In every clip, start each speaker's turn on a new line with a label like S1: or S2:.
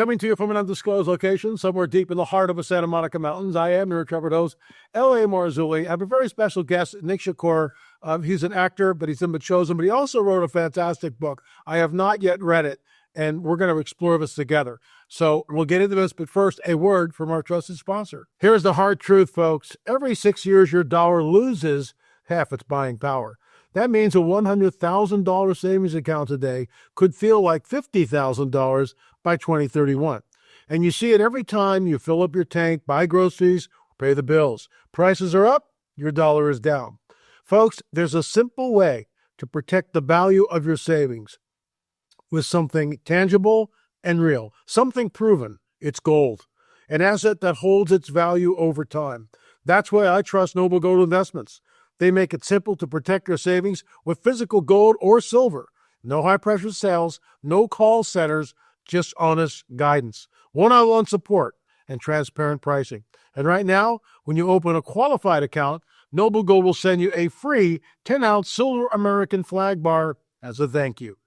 S1: Coming to you from an undisclosed location, somewhere deep in the heart of the Santa Monica Mountains, I am your intrepid host, L.A. Marzulli. I have a very special guest, Nick Shakoour. He's an actor, but he's in The Chosen, but he also wrote a fantastic book. I have not yet read it, and we're going to explore this together. So we'll get into this, but first, a word from our trusted sponsor. Here's the hard truth, folks. Every 6 years, your dollar loses half its buying power. That means a $100,000 savings account today could feel like $50,000 by 2031. And you see it every time you fill up your tank, buy groceries, pay the bills. Prices are up, your dollar is down. Folks, there's a simple way to protect the value of your savings with something tangible and real, something proven. It's gold, an asset that holds its value over time. That's why I trust Noble Gold Investments. They make it simple to protect your savings with physical gold or silver. No high-pressure sales, no call centers, just honest guidance, one-on-one support, and transparent pricing. And right now, when you open a qualified account, Noble Gold will send you a free 10-ounce silver American flag bar as a thank you.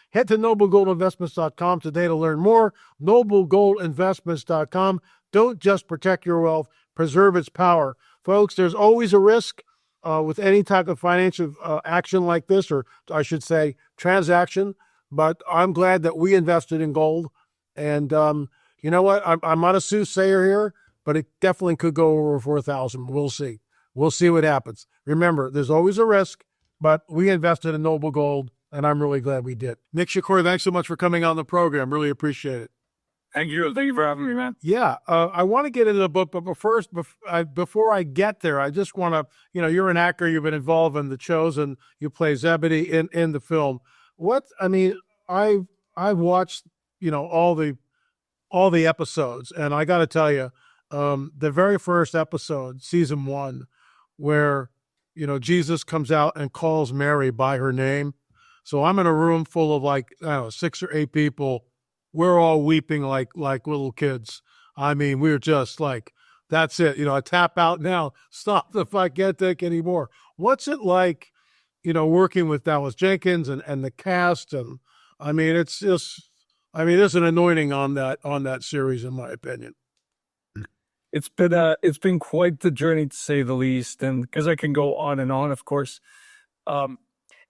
S1: Head to noblegoldinvestments.com today to learn more. noblegoldinvestments.com. Don't just protect your wealth, preserve its power. Folks, there's always a risk with any type of financial action like this, or I should say transaction, but I'm glad that we invested in gold. And you know what? I'm not a soothsayer here, but it definitely could go over 4,000. We'll see. We'll see what happens. Remember, there's always a risk, but we invested in Noble Gold, and I'm really glad we did. Nick Shakoour, thanks so much for coming on the program. Really appreciate it.
S2: Thank you. Thank you for having me, man.
S1: Yeah, I want to get into the book, but first, before I get there, I just want to, you're an actor, you've been involved in The Chosen, you play Zebedee in the film. I've watched, all the episodes, and I got to tell you, the very first episode, season 1, where, Jesus comes out and calls Mary by her name. So I'm in a room full of 6 or 8 people. We're all weeping like little kids. I mean, we're just like, that's it. I tap out now. Stop if I can't take any more. What's it like, working with Dallas Jenkins and the cast? And I mean, there's an anointing on that series, in my opinion.
S2: It's been quite the journey, to say the least. And because I can go on and on, of course.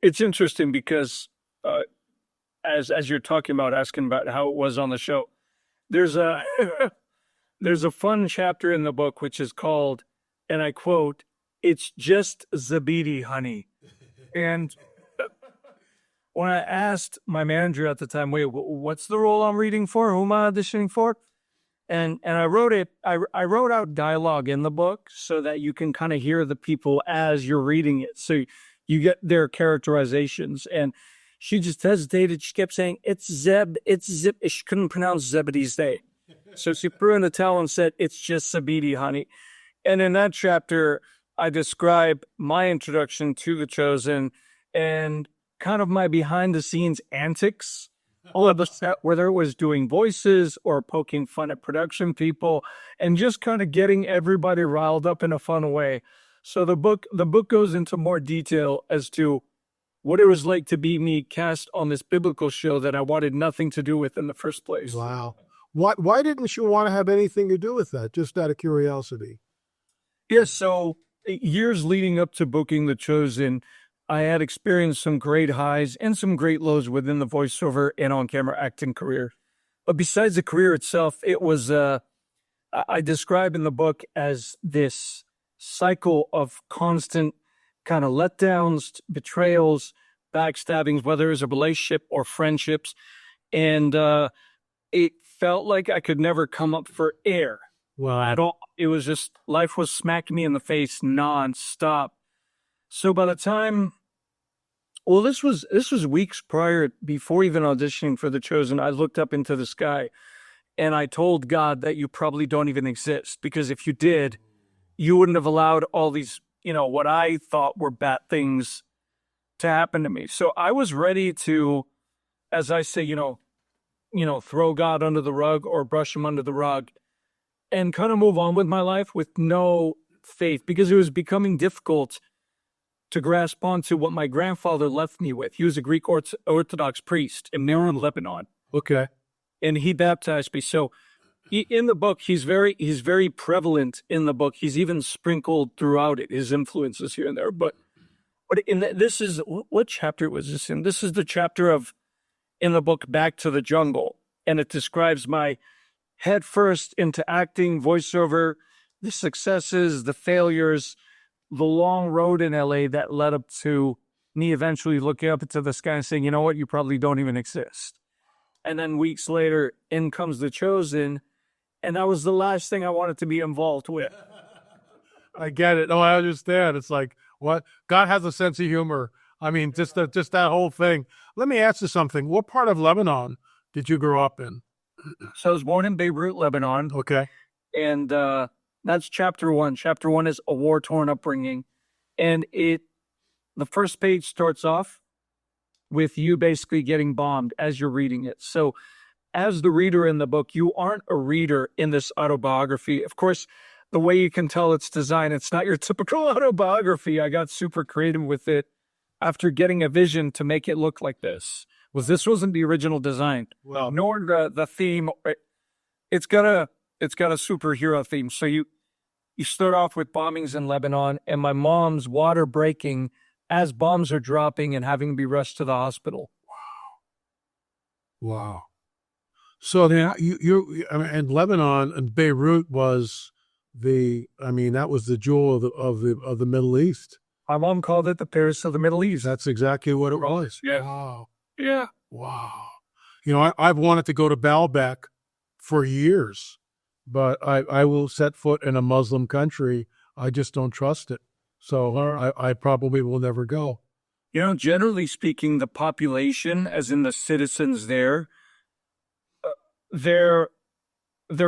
S2: It's interesting because, as you're talking about, asking about how it was on the show, there's a fun chapter in the book which is called, and I quote, "It's just Zebedee, honey." And when I asked my manager at the time, "Wait, what's the role I'm reading for? Who am I auditioning for?" And I wrote it. I wrote out dialogue in the book so that you can kind of hear the people as you're reading it, so you get their characterizations. And she just hesitated. She kept saying, it's Zeb. She couldn't pronounce Zebedee's name. So she threw in the towel and said, "It's just Zebedee, honey." And in that chapter, I describe my introduction to The Chosen and kind of my behind-the-scenes antics, all of the set, whether it was doing voices or poking fun at production people and just kind of getting everybody riled up in a fun way. So the book goes into more detail as to what it was like to be me cast on this biblical show that I wanted nothing to do with in the first place.
S1: Wow. Why didn't you want to have anything to do with that? Just out of curiosity.
S2: Yeah, so years leading up to booking The Chosen, I had experienced some great highs and some great lows within the voiceover and on-camera acting career. But besides the career itself, it was, I describe in the book as this cycle of constant kind of letdowns, betrayals, backstabbings, whether it was a relationship or friendships. And it felt like I could never come up for air.
S1: Well,
S2: at all. It was just, life was smacking me in the face nonstop. So by the time, well, this was weeks before even auditioning for The Chosen, I looked up into the sky and I told God that you probably don't even exist, because if you did, you wouldn't have allowed all these, what I thought were bad things to happen to me. So I was ready to, as I say, throw God under the rug or brush him under the rug and kind of move on with my life with no faith, because it was becoming difficult to grasp onto what my grandfather left me with. He was a Greek Orthodox priest in Peru, Lebanon.
S1: Okay.
S2: and he baptized me. So in the book, he's very prevalent in the book. He's even sprinkled throughout it, his influences here and there. But this is, what chapter was this in? This is the chapter in the book, Back to the Jungle. And it describes my head first into acting, voiceover, the successes, the failures, the long road in LA that led up to me eventually looking up into the sky and saying, you know what, you probably don't even exist. And then weeks later, in comes The Chosen. And that was the last thing I wanted to be involved with.
S1: I get it. No, I understand. It's like, what? God has a sense of humor. I mean, just that whole thing. Let me ask you something. What part of Lebanon did you grow up in?
S2: So I was born in Beirut, Lebanon.
S1: Okay.
S2: And that's chapter 1. Chapter 1 is a war-torn upbringing. And the first page starts off with you basically getting bombed as you're reading it. So as the reader in the book, you aren't a reader in this autobiography. Of course, the way you can tell it's designed, it's not your typical autobiography. I got super creative with it after getting a vision to make it look like this. This wasn't the original design,
S1: Well,
S2: nor the theme. It's got a superhero theme. So you start off with bombings in Lebanon and my mom's water breaking as bombs are dropping and having to be rushed to the hospital.
S1: wow. So then I mean, and Lebanon and Beirut was that was the jewel of the Middle East.
S2: My mom called it the Paris of the Middle East.
S1: That's exactly what it was.
S2: Yeah.
S1: Wow.
S2: Yeah.
S1: Wow. I've wanted to go to Baalbek for years, but I will set foot in a Muslim country. I just don't trust it. So I probably will never go.
S2: Generally speaking, the population, as in the citizens there, they're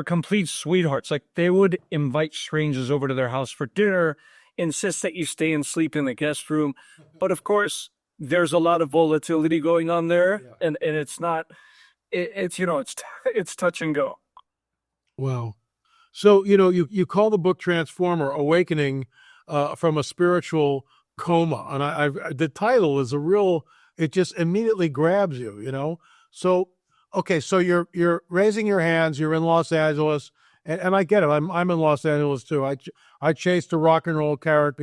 S2: complete sweethearts. Like, they would invite strangers over to their house for dinner, insist that you stay and sleep in the guest room. But of course, there's a lot of volatility going on there, and it's not, it's touch and go.
S1: Wow. So, you call the book Transformer, Awakening from a Spiritual Coma. And the title is it just immediately grabs you, So, okay, so you're raising your hands, you're in Los Angeles, and I get it. I'm in Los Angeles too. I chased a rock and roll carrot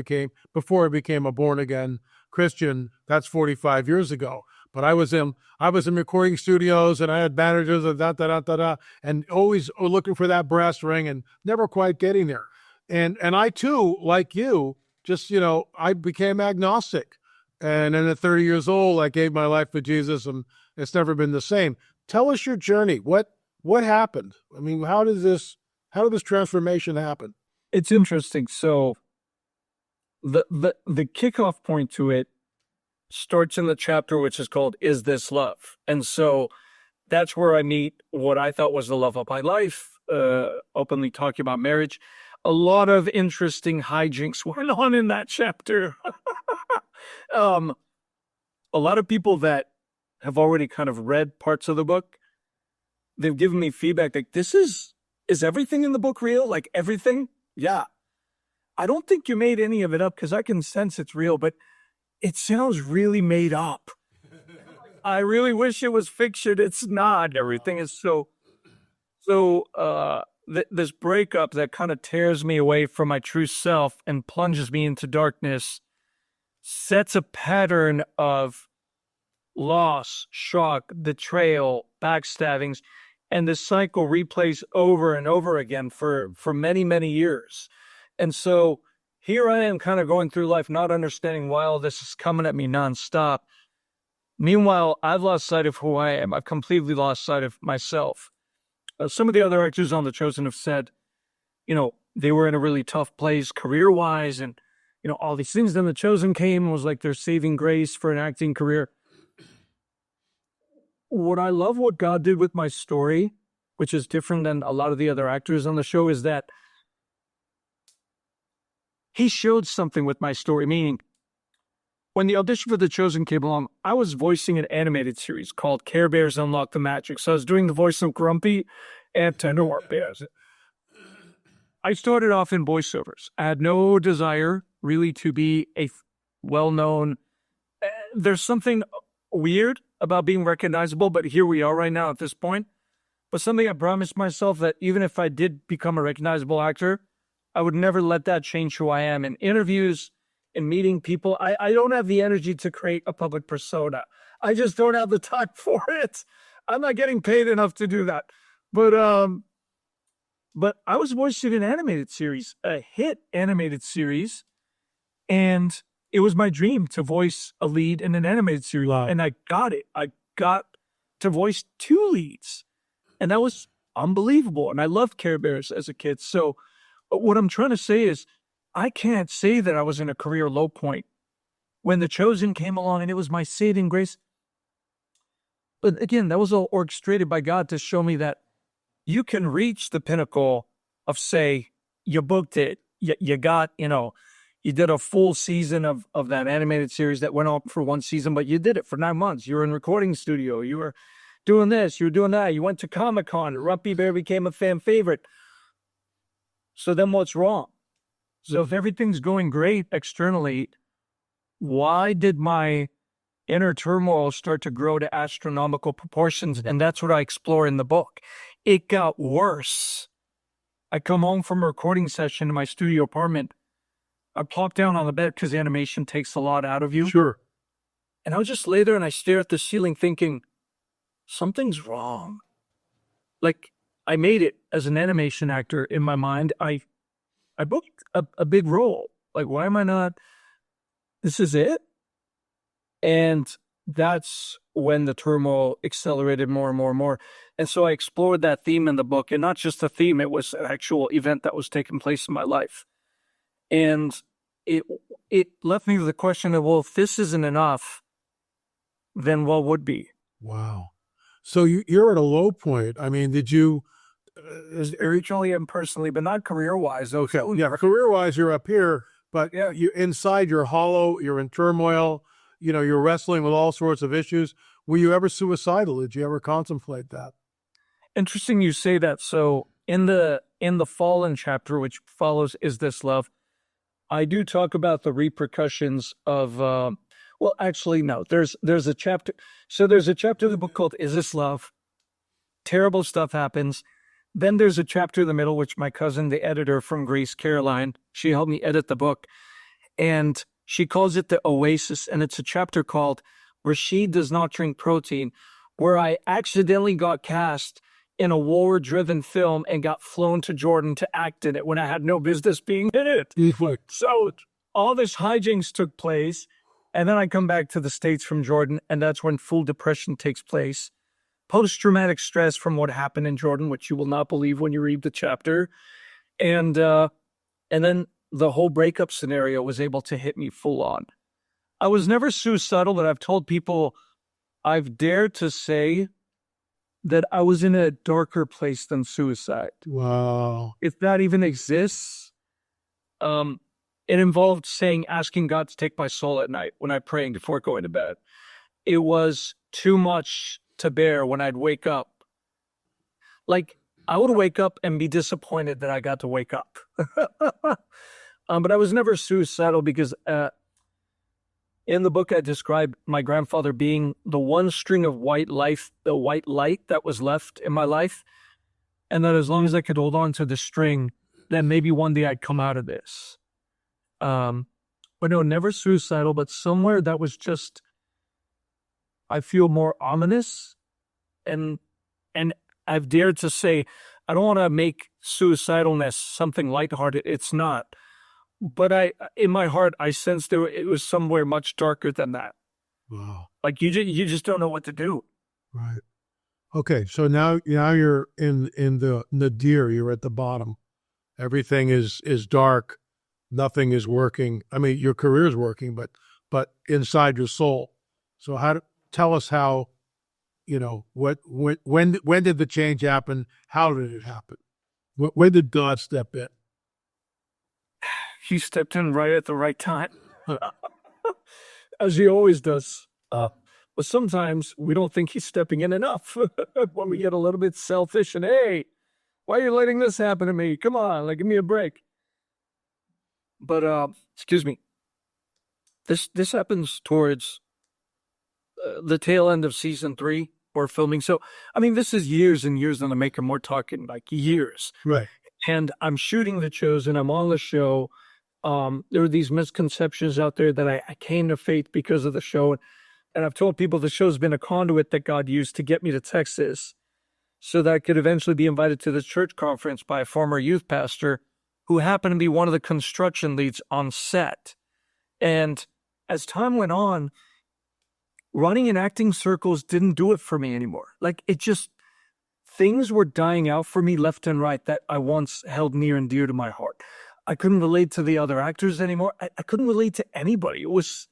S1: before I became a born again Christian. That's 45 years ago. But I was in recording studios, and I had managers and and always looking for that brass ring and never quite getting there. And I too, like you, just I became agnostic. And then at 30 years old, I gave my life to Jesus, and it's never been the same. Tell us your journey. What happened? I mean, how did this transformation happen?
S2: It's interesting. So the kickoff point to it starts in the chapter which is called "Is This Love?" And so that's where I meet what I thought was the love of my life, openly talking about marriage. A lot of interesting hijinks went on in that chapter. A lot of people that have already kind of read parts of the book, they've given me feedback like, is everything in the book real? Like, everything? Yeah. I don't think you made any of it up, because I can sense it's real, but it sounds really made up. I really wish it was fiction. It's not. Everything is this breakup that kind of tears me away from my true self and plunges me into darkness sets a pattern of loss, shock, betrayal, backstabbings, and this cycle replays over and over again for many, many years. And so here I am kind of going through life, not understanding why all this is coming at me nonstop. Meanwhile, I've lost sight of who I am. I've completely lost sight of myself. Some of the other actors on The Chosen have said, they were in a really tough place career-wise, and, all these things. Then The Chosen came and was like their saving grace for an acting career. What I love what God did with my story, which is different than a lot of the other actors on the show, is that he showed something with my story, meaning when the audition for The Chosen came along, I was voicing an animated series called Care Bears Unlock the Magic. So I was doing the voice of Grumpy and Tender Bears. I started off in voiceovers. I had no desire really to be a well-known. There's something weird about being recognizable, but here we are right now at this point. but something I promised myself that even if I did become a recognizable actor, I would never let that change who I am. In interviews, in meeting people, I don't have the energy to create a public persona. I just don't have the time for it. I'm not getting paid enough to do that. But I was voicing an animated series, a hit animated series, and it was my dream to voice a lead in an animated series.
S1: Wow.
S2: And I got it. I got to voice 2 leads. And that was unbelievable. And I loved Care Bears as a kid. So what I'm trying to say is I can't say that I was in a career low point. When The Chosen came along and it was my saving grace. But again, that was all orchestrated by God to show me that you can reach the pinnacle of, say, you booked it. You got, you did a full season of that animated series that went on for 1 season, but you did it for 9 months. You were in recording studio. You were doing this. You were doing that. You went to Comic-Con. Rumpy Bear became a fan favorite. So then what's wrong? So if everything's going great externally, why did my inner turmoil start to grow to astronomical proportions? And that's what I explore in the book. It got worse. I come home from a recording session in my studio apartment. I plop down on the bed because animation takes a lot out of you.
S1: Sure.
S2: And I'll just lay there and I stare at the ceiling thinking, something's wrong. Like, I made it as an animation actor in my mind. I booked a big role. Like, why am I not? This is it? And that's when the turmoil accelerated more and more and more. And so I explored that theme in the book, and not just a theme, it was an actual event that was taking place in my life. And it left me with the question of, well, if this isn't enough, then what would be?
S1: Wow. So you're at a low point. I mean, did you...
S2: Spiritually and personally, but not career-wise.
S1: Okay. Yeah, career-wise, you're up here, but
S2: Yeah.
S1: you inside you're hollow, you're in turmoil, you're wrestling with all sorts of issues. Were you ever suicidal? Did you ever contemplate that?
S2: Interesting you say that. So in the Fallen chapter, which follows Is This Love, I do talk about the repercussions of, well, actually, no, there's a chapter. So there's a chapter of the book called Is This Love? Terrible stuff happens. Then there's a chapter in the middle, which my cousin, the editor from Greece, Caroline, she helped me edit the book. And she calls it the Oasis. And it's a chapter called Rashid Does Not Drink Protein, where I accidentally got cast in a war-driven film and got flown to Jordan to act in it when I had no business being in it. So all this hijinks took place, and then I come back to the States from Jordan, and that's when full depression takes place. Post-traumatic stress from what happened in Jordan, which you will not believe when you read the chapter. And then the whole breakup scenario was able to hit me full on. I was never suicidal, but I've told people, I've dared to say that I was in a darker place than suicide.
S1: Wow.
S2: If that even exists, it involved asking God to take my soul at night when I'm praying before going to bed. It was too much to bear when I'd wake up. Like, I would wake up and be disappointed that I got to wake up. But I was never suicidal because in the book I described my grandfather being the one string of white light that was left in my life. And that as long as I could hold on to the string, then maybe one day I'd come out of this. But no, never suicidal, but somewhere that was just, I feel more ominous, and I've dared to say, I don't want to make suicidalness something lighthearted. It's not. But in my heart, I sensed it was somewhere much darker than that.
S1: Wow.
S2: Like you just don't know what to do.
S1: Right. Okay. So now you're in the nadir. You're at the bottom. Everything is dark. Nothing is working. I mean, your career is working, but inside your soul. So tell us how, when did the change happen? How did it happen? When did God step in?
S2: He stepped in right at the right time, as he always does. But sometimes we don't think he's stepping in enough when we get a little bit selfish and, hey, why are you letting this happen to me? Come on, give me a break. But, excuse me, this happens towards the tail end of season 3. or filming. So, I mean, this is years and years in the making. We're talking like years.
S1: Right.
S2: And I'm shooting The Chosen. I'm on the show. There were these misconceptions out there that I came to faith because of the show. And I've told people the show's been a conduit that God used to get me to Texas so that I could eventually be invited to the church conference by a former youth pastor who happened to be one of the construction leads on set. And as time went on, running in acting circles didn't do it for me anymore. Like, it just, things were dying out for me left and right that I once held near and dear to my heart. I couldn't relate to the other actors anymore. I couldn't relate to anybody. It was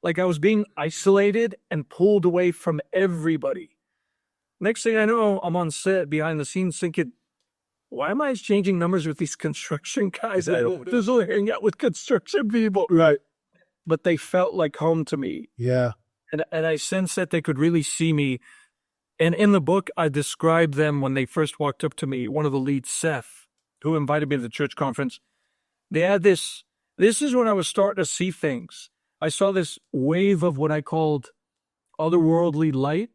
S2: like I was being isolated and pulled away from everybody. Next thing I know, I'm on set behind the scenes thinking, why am I exchanging numbers with these construction guys? I don't usually hang out with construction people.
S1: Right.
S2: But they felt like home to me.
S1: Yeah.
S2: And I sensed that they could really see me. And in the book, I described them when they first walked up to me. One of the leads, Seth, who invited me to the church conference, they had this is when I was starting to see things. I saw this wave of what I called otherworldly light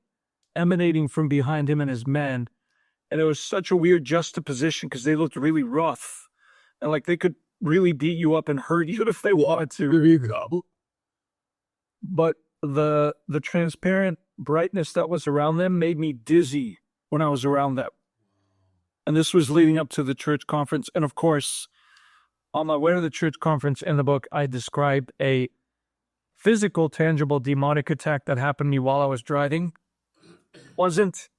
S2: emanating from behind him and his men. And it was such a weird juxtaposition because they looked really rough. And like they could really beat you up and hurt you if they wanted to.
S1: There you go.
S2: But the transparent brightness that was around them made me dizzy when I was around them. And this was leading up to the church conference. And of course, on my way to the church conference in the book, I described a physical, tangible, demonic attack that happened to me while I was driving. It wasn't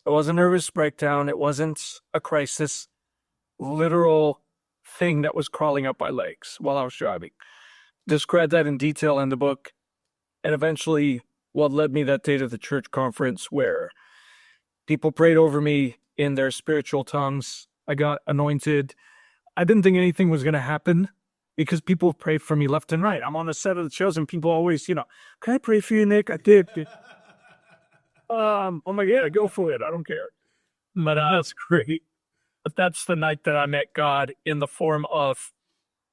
S2: a nervous breakdown. It wasn't a crisis. Literal thing that was crawling up my legs while I was driving. Described that in detail in the book. And eventually, what led me that day to the church conference where people prayed over me in their spiritual tongues. I got anointed. I didn't think anything was going to happen because people prayed for me left and right. I'm on the set of the shows and people always, can I pray for you, Nick? I did. I'm like, yeah, go for it. I don't care. But that's great. But that's the night that I met God in the form of,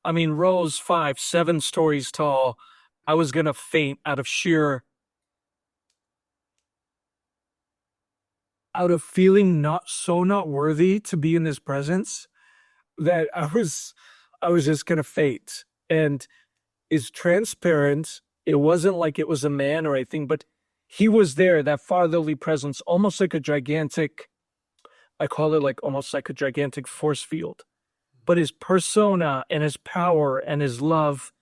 S2: rows 5, 7 stories tall. I was going to faint out of feeling not worthy to be in his presence, that I was just going to faint. And it's transparent. It wasn't like it was a man or anything, but he was there, that fatherly presence, almost like a gigantic, I call it like almost like a gigantic force field. But his persona and his power and his love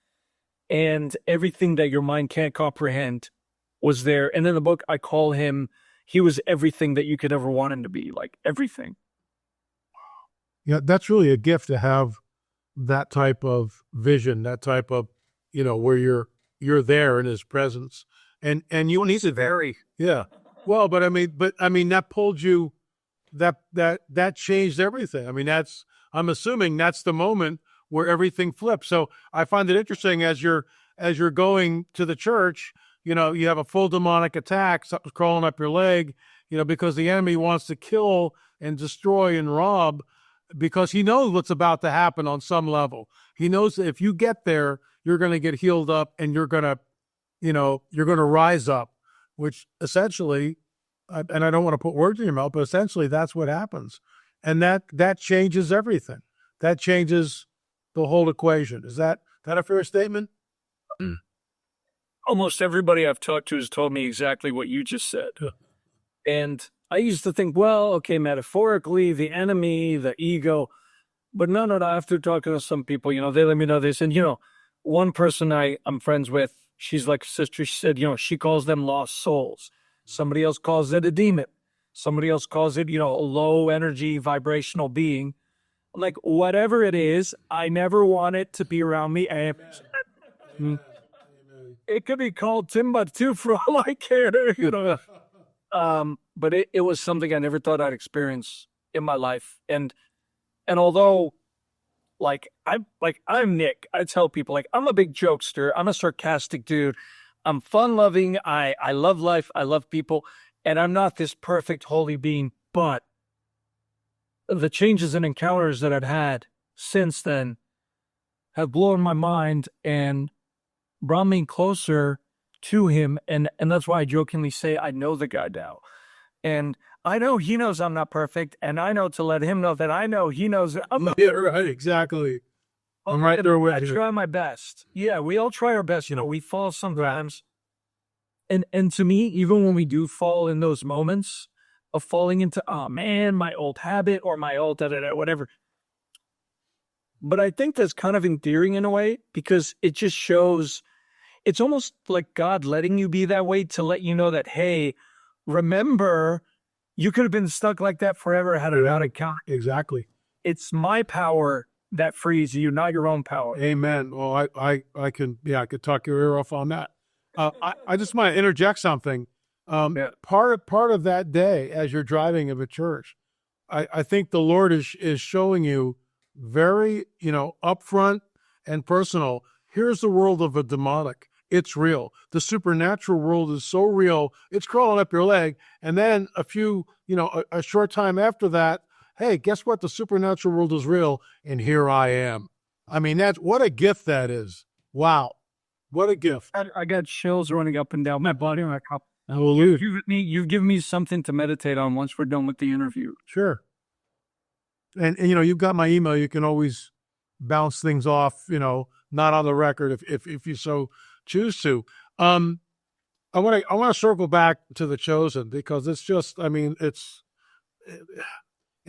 S2: and everything that your mind can't comprehend was there. And in the book, I call him, he was everything that you could ever want him to be, like everything.
S1: Yeah, that's really a gift to have that type of vision, that type of, where you're there in his presence. And he's a very, yeah. Well, but that pulled you, that changed everything. I'm assuming that's the moment where everything flips. So I find it interesting as you're going to the church, you have a full demonic attack, something's crawling up your leg, because the enemy wants to kill and destroy and rob, because he knows what's about to happen on some level. He knows that if you get there, you're going to get healed up and you're going to rise up, which essentially, and I don't want to put words in your mouth, but essentially that's what happens. And that changes everything. That changes the whole equation. Is that a fair statement?
S2: Mm. Almost everybody I've talked to has told me exactly what you just said. And I used to think, well, okay, metaphorically, the enemy, the ego, but no, after talking to some people, they let me know this. And, one person I'm friends with, she's like a sister, she said, she calls them lost souls. Somebody else calls it a demon. Somebody else calls it, a low energy vibrational being. Like, whatever it is, I never want it to be around me. It could be called Timbuktu for all I care, but it was something I never thought I'd experience in my life. And although, I'm Nick, I tell people, I'm a big jokester. I'm a sarcastic dude. I'm fun-loving. I love life. I love people. And I'm not this perfect holy being, but the changes and encounters that I've had since then have blown my mind and brought me closer to him. And that's why I jokingly say I know the guy now. And I know he knows I'm not perfect, and I know to let him know that I know he knows that I'm not.
S1: Yeah, right, exactly. I'm right there with
S2: I
S1: you.
S2: try my best. Yeah, we all try our best. We fall sometimes. And to me, even when we do fall in those moments of falling into, oh man, my old habit or my old whatever. But I think that's kind of endearing in a way, because it just shows, it's almost like God letting you be that way to let you know that, hey, remember, you could have been stuck like that forever had it not account.
S1: Exactly.
S2: It's my power that frees you, not your own power.
S1: Amen. Well, I could talk your ear off on that. I just want to interject something.
S2: Yeah.
S1: Part of that day, as you're driving of a church, I think the Lord is showing you very, upfront and personal. Here's the world of a demonic. It's real. The supernatural world is so real, it's crawling up your leg. And then a short time after that, hey, guess what? The supernatural world is real, and here I am. I mean, what a gift that is. Wow. What a gift.
S2: I got chills running up and down my body. I'm like,
S1: Hallelujah.
S2: you've given me something to meditate on once we're done with the interview.
S1: Sure. And you've got my email. You can always bounce things off, not on the record if you so choose to. I want to circle back to The Chosen, because it's just, it's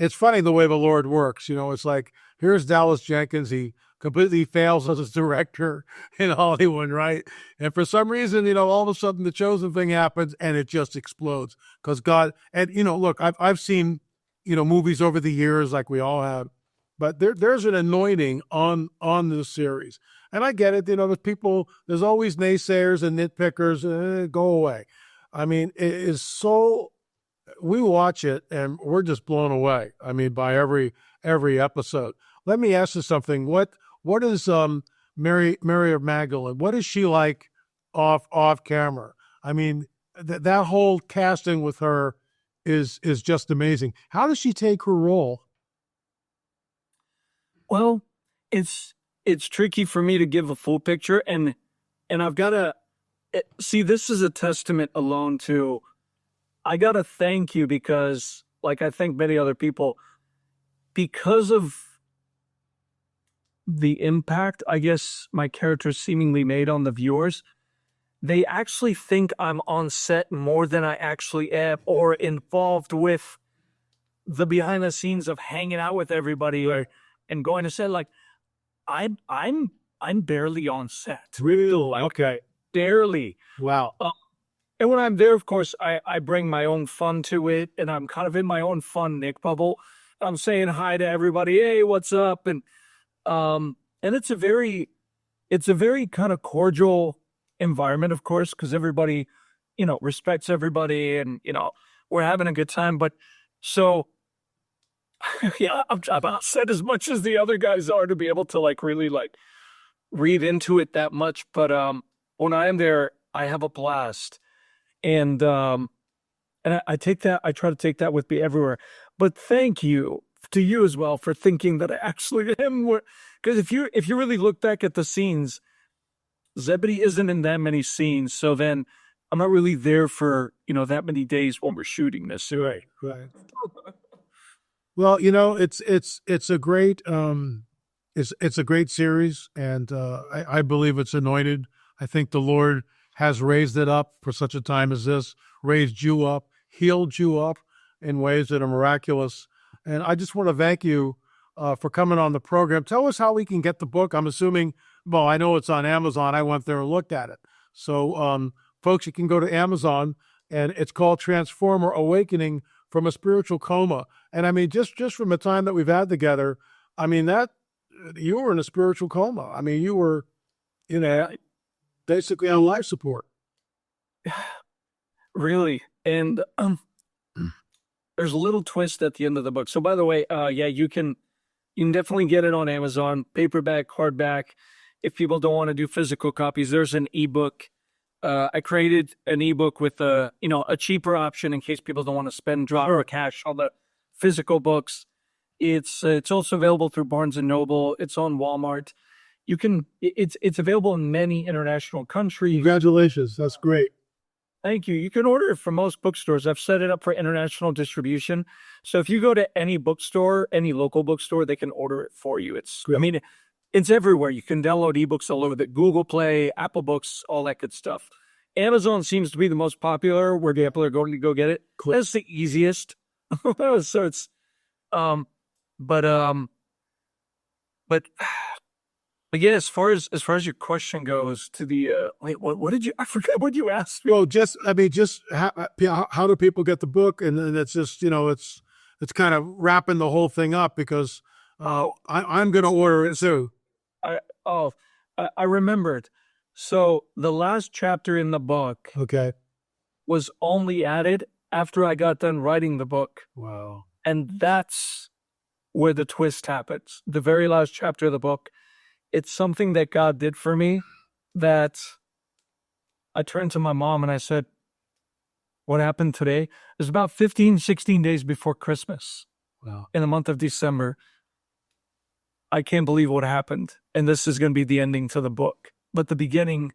S1: funny the way the Lord works. It's like, here's Dallas Jenkins. He completely fails as a director in Hollywood, right? And for some reason, all of a sudden The Chosen thing happens and it just explodes, because God, and look, I've seen, movies over the years, like we all have, but there's an anointing on this series. And I get it, there's always naysayers and nitpickers, go away. I mean, it is so, we watch it and we're just blown away. I mean, by every episode. Let me ask you something. What is Mary of Magdalene? What is she like off camera? I mean, that whole casting with her is just amazing. How does she take her role?
S2: Well, it's tricky for me to give a full picture, and I've got to see, this is a testament alone to, I got to thank you, because like I thank many other people, because of the impact, I guess, my character seemingly made on the viewers. They actually think I'm on set more than I actually am, or involved with the behind the scenes of hanging out with everybody and going to set. Like, I'm barely on set.
S1: Really? Okay.
S2: Barely.
S1: Wow.
S2: And when I'm there, of course, I bring my own fun to it, and I'm kind of in my own fun Nick bubble. I'm saying hi to everybody. Hey, what's up? And it's a very kind of cordial environment, of course, because everybody, respects everybody, and, we're having a good time. But so, yeah, I'm upset as much as the other guys are to be able to really read into it that much. But when I am there, I have a blast. And I take that, I try to take that with me everywhere. But thank you to you as well for thinking that I actually am. Because if you really look back at the scenes, Zebedee isn't in that many scenes. So then I'm not really there for, that many days when we're shooting this.
S1: Right. Well, it's a great, it's a great series, and I believe it's anointed. I think the Lord has raised it up for such a time as this, raised you up, healed you up in ways that are miraculous. And I just want to thank you for coming on the program. Tell us how we can get the book. I'm assuming, well, I know it's on Amazon. I went there and looked at it. So, folks, you can go to Amazon, and it's called Transformer: Awakening from a Spiritual Coma. And I mean, just from the time that we've had together, I mean, that you were in a spiritual coma. I mean, you were, basically on life support.
S2: Really. And there's a little twist at the end of the book. So by the way, you can definitely get it on Amazon, paperback, hardback. If people don't want to do physical copies, there's an ebook. I created an ebook with a cheaper option in case people don't want to spend or cash on the physical books. It's also available through Barnes and Noble. It's on Walmart. It's available in many international countries.
S1: Congratulations. That's great.
S2: Thank you. You can order it from most bookstores. I've set it up for international distribution. So if you go to any bookstore, any local bookstore, they can order it for you. I mean, it's everywhere. You can download ebooks all over the Google Play, Apple Books, all that good stuff. Amazon seems to be the most popular where people are going to go get it. That's the easiest. So it's, but yeah, as far as your question goes to the wait, what did you? I forgot what you asked me.
S1: Well, just how do people get the book? And then it's just it's kind of wrapping the whole thing up because I'm going to order it soon.
S2: I remembered. So the last chapter in the book, was only added after I got done writing the book.
S1: Wow.
S2: And that's where the twist happens. The very last chapter of the book. It's something that God did for me that I turned to my mom and I said, what happened today? It was about 15, 16 days before Christmas.
S1: Wow.
S2: In the month of December. I can't believe what happened. And this is going to be the ending to the book, but the beginning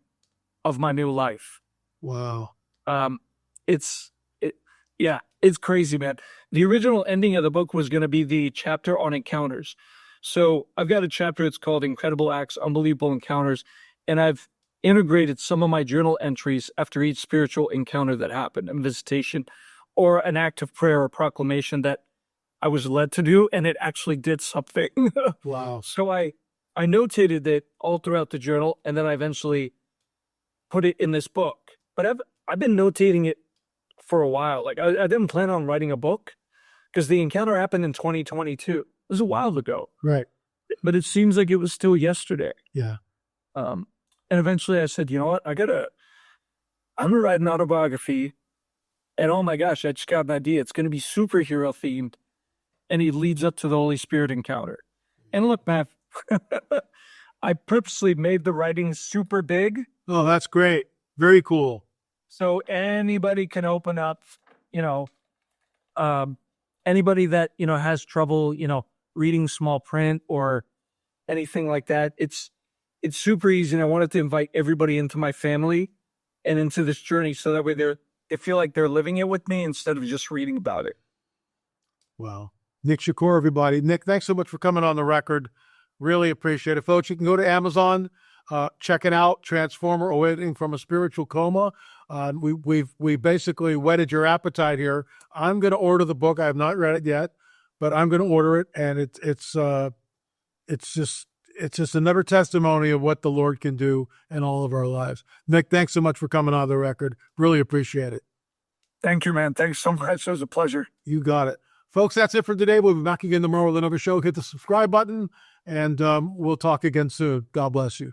S2: of my new life.
S1: Wow.
S2: It's crazy, man. The original ending of the book was going to be the chapter on encounters. So I've got a chapter, it's called Incredible Acts, Unbelievable Encounters, and I've integrated some of my journal entries after each spiritual encounter that happened, a visitation or an act of prayer or proclamation that I was led to do, and it actually did something.
S1: Wow.
S2: So I notated it all throughout the journal, and then I eventually put it in this book. But I've been notating it for a while. Like I didn't plan on writing a book because the encounter happened in 2022. It was a while ago.
S1: Right.
S2: But it seems like it was still yesterday.
S1: Yeah.
S2: And eventually I said, you know what? I'm going to write an autobiography. And oh my gosh, I just got an idea. It's going to be superhero themed. And it leads up to the Holy Spirit encounter. And look, man, I purposely made the writing super big.
S1: Oh, that's great. Very cool.
S2: So anybody can open up, anybody that, has trouble, reading small print or anything like that. It's super easy. And I wanted to invite everybody into my family and into this journey. So that way they feel like they're living it with me instead of just reading about it.
S1: Wow. Nick Shakoour, everybody. Nick, thanks so much for coming on the record. Really appreciate it. Folks, you can go to Amazon, check it out, Transformer, Awakening from a Spiritual Coma. We basically whetted your appetite here. I'm going to order the book. I have not read it yet, but I'm going to order it. And it's just another testimony of what the Lord can do in all of our lives. Nick, thanks so much for coming on the record. Really appreciate it.
S2: Thank you, man. Thanks so much. It was a pleasure.
S1: You got it. Folks, that's it for today. We'll be back again tomorrow with another show. Hit the subscribe button, and we'll talk again soon. God bless you.